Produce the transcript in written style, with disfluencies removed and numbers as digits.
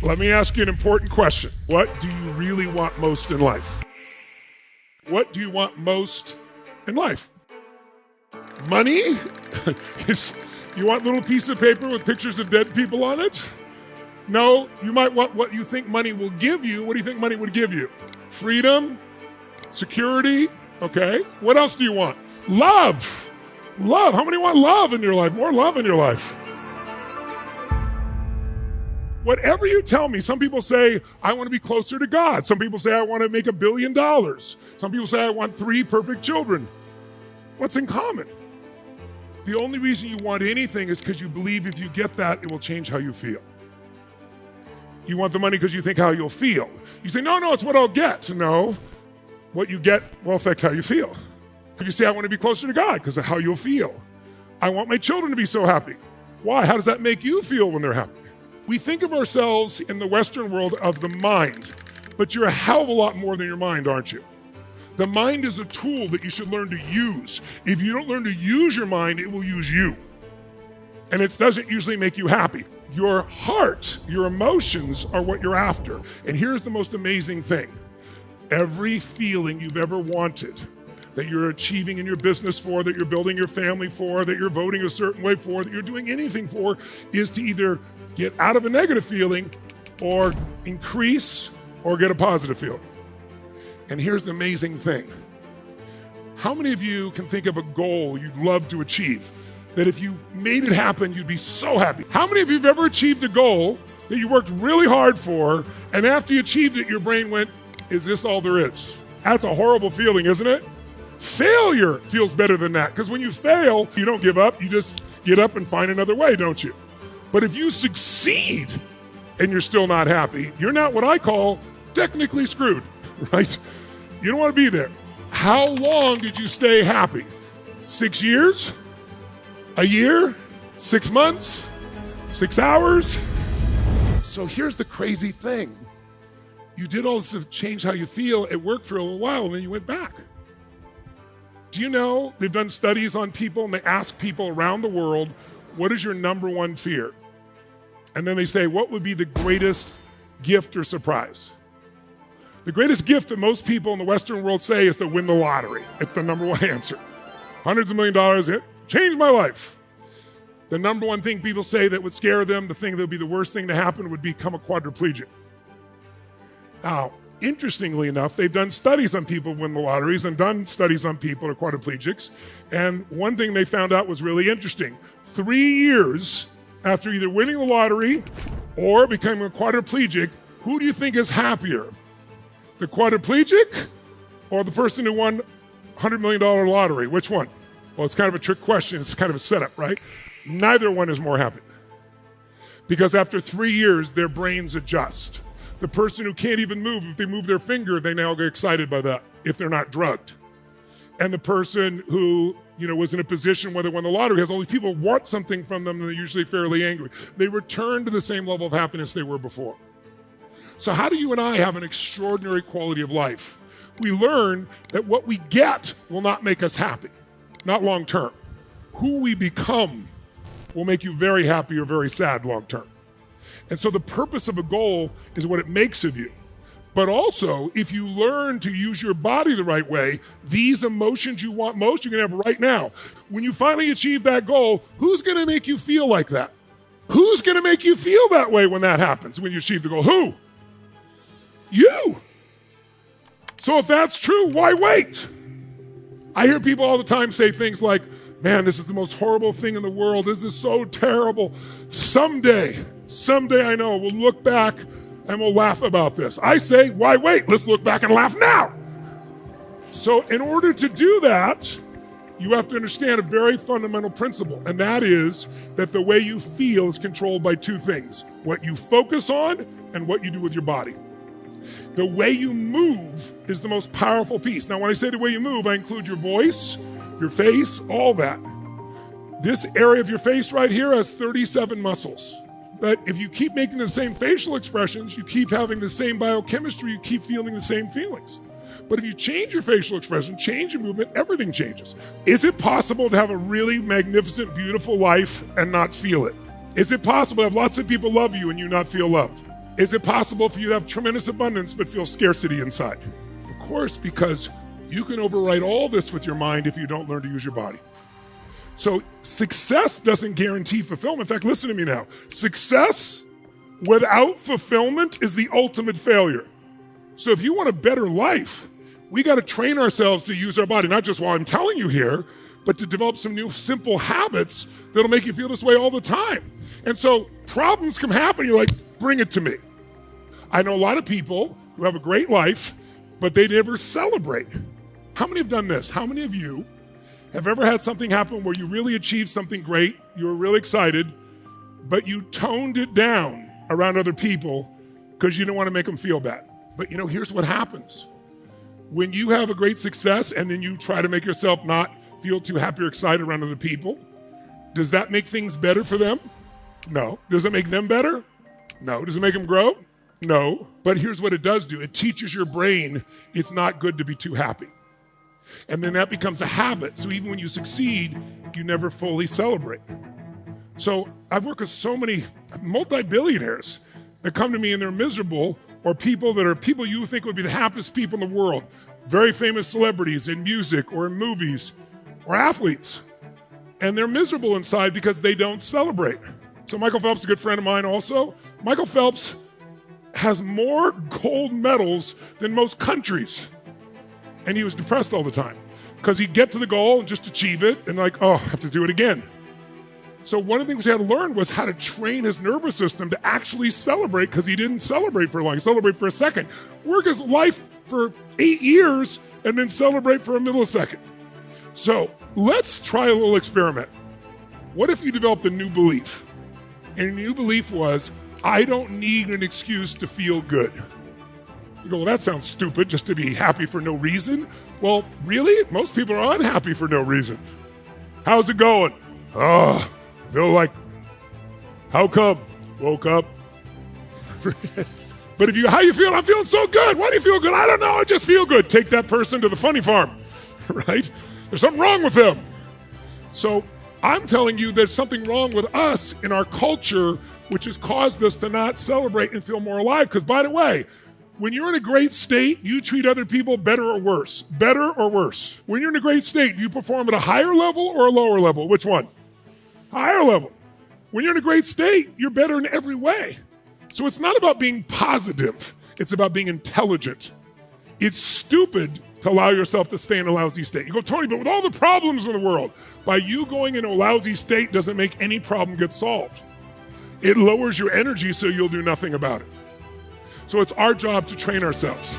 Let me ask you an important question. What do you really want most in life? What do you want most in life? Money? You want a little piece of paper with pictures of dead people on it? No, you might want what you think money will give you. What do you think money would give you? Freedom? Security? Okay. What else do you want? Love. Love. How many want love in your life? More love in your life. Whatever you tell me, some people say, I want to be closer to God. Some people say, I want to make $1 billion. Some people say, I want 3 perfect children. What's in common? The only reason you want anything is because you believe if you get that, it will change how you feel. You want the money because you think how you'll feel. You say, no, it's what I'll get. No, what you get will affect how you feel. If you say, I want to be closer to God because of how you'll feel. I want my children to be so happy. Why? How does that make you feel when they're happy? We think of ourselves in the Western world of the mind, but you're a hell of a lot more than your mind, aren't you? The mind is a tool that you should learn to use. If you don't learn to use your mind, it will use you. And it doesn't usually make you happy. Your heart, your emotions are what you're after. And here's the most amazing thing. Every feeling you've ever wanted, that you're achieving in your business for, that you're building your family for, that you're voting a certain way for, that you're doing anything for, is to either get out of a negative feeling or increase or get a positive feeling. And here's the amazing thing. How many of you can think of a goal you'd love to achieve, that if you made it happen, you'd be so happy? How many of you have ever achieved a goal that you worked really hard for, and after you achieved it, your brain went, is this all there is? That's a horrible feeling, isn't it? Failure feels better than that, because when you fail, you don't give up, you just get up and find another way, don't you? But if you succeed and you're still not happy, you're not what I call technically screwed, right? You don't want to be there. How long did you stay happy? 6 years? A year? 6 months? 6 hours? So here's the crazy thing. You did all this to change how you feel. It worked for a little while, and then you went back. Do you know they've done studies on people, and they ask people around the world, what is your number one fear? And then they say, what would be the greatest gift or surprise? The greatest gift that most people in the Western world say is to win the lottery. It's the number one answer. Hundreds of $1 million, it changed my life. The number one thing people say that would scare them, the thing that would be the worst thing to happen, would become a quadriplegic. Now, interestingly enough, they've done studies on people who win the lotteries and done studies on people who are quadriplegics. And one thing they found out was really interesting. 3 years after either winning the lottery or becoming a quadriplegic, who do you think is happier? The quadriplegic or the person who won $100 million lottery? Which one? Well, it's kind of a trick question. It's kind of a setup, right? Neither one is more happy. Because after 3 years, their brains adjust. The person who can't even move, if they move their finger, they now get excited by that if they're not drugged. And the person who, was in a position where they won the lottery has all these people want something from them, and they're usually fairly angry. They return to the same level of happiness they were before. So how do you and I have an extraordinary quality of life? We learn that what we get will not make us happy, not long term. Who we become will make you very happy or very sad long term. And so the purpose of a goal is what it makes of you. But also, if you learn to use your body the right way, these emotions you want most, you can have right now. When you finally achieve that goal, who's going to make you feel like that? Who's going to make you feel that way when that happens, when you achieve the goal? Who? You. So if that's true, why wait? I hear people all the time say things like, man, this is the most horrible thing in the world. This is so terrible. Someday I know we'll look back and we'll laugh about this. I say, why wait? Let's look back and laugh now. So in order to do that, you have to understand a very fundamental principle, and that is that the way you feel is controlled by 2 things: what you focus on and what you do with your body. The way you move is the most powerful piece. Now, when I say the way you move, I include your voice, your face, all that. This area of your face right here has 37 muscles. But if you keep making the same facial expressions, you keep having the same biochemistry, you keep feeling the same feelings. But if you change your facial expression, change your movement, everything changes. Is it possible to have a really magnificent, beautiful life and not feel it? Is it possible to have lots of people love you and you not feel loved? Is it possible for you to have tremendous abundance but feel scarcity inside? Of course, because you can overwrite all this with your mind if you don't learn to use your body. So success doesn't guarantee fulfillment. In fact, listen to me now. Success without fulfillment is the ultimate failure. So if you want a better life, we got to train ourselves to use our body, not just while I'm telling you here, but to develop some new simple habits that'll make you feel this way all the time. And so problems can happen. You're like, bring it to me. I know a lot of people who have a great life, but they never celebrate. How many have done this? How many of you have ever had something happen where you really achieved something great, you were really excited, but you toned it down around other people because you didn't want to make them feel bad? But here's what happens. When you have a great success and then you try to make yourself not feel too happy or excited around other people, does that make things better for them? No. Does it make them better? No. Does it make them grow? No. But here's what it does do. It teaches your brain it's not good to be too happy. And then that becomes a habit. So even when you succeed, you never fully celebrate. So I've worked with so many multi-billionaires that come to me and they're miserable, or people that are people you think would be the happiest people in the world, very famous celebrities in music or in movies or athletes. And they're miserable inside because they don't celebrate. So Michael Phelps is a good friend of mine also. Michael Phelps has more gold medals than most countries. And he was depressed all the time because he'd get to the goal and just achieve it and I have to do it again. So one of the things he had to learn was how to train his nervous system to actually celebrate, because he didn't celebrate for long. He celebrated for a second. Work his life for 8 years and then celebrate for a millisecond. So let's try a little experiment. What if you developed a new belief? And the new belief was, I don't need an excuse to feel good. You go, well, that sounds stupid, just to be happy for no reason. Well, really? Most people are unhappy for no reason. How's it going? Feel like, how come? Woke up. But how you feel? I'm feeling so good. Why do you feel good? I don't know. I just feel good. Take that person to the funny farm, right? There's something wrong with them. So I'm telling you there's something wrong with us in our culture, which has caused us to not celebrate and feel more alive. Because by the way, when you're in a great state, you treat other people better or worse. Better or worse. When you're in a great state, do you perform at a higher level or a lower level? Which one? Higher level. When you're in a great state, you're better in every way. So it's not about being positive. It's about being intelligent. It's stupid to allow yourself to stay in a lousy state. You go, Tony, but with all the problems in the world, by you going into a lousy state doesn't make any problem get solved. It lowers your energy so you'll do nothing about it. So it's our job to train ourselves.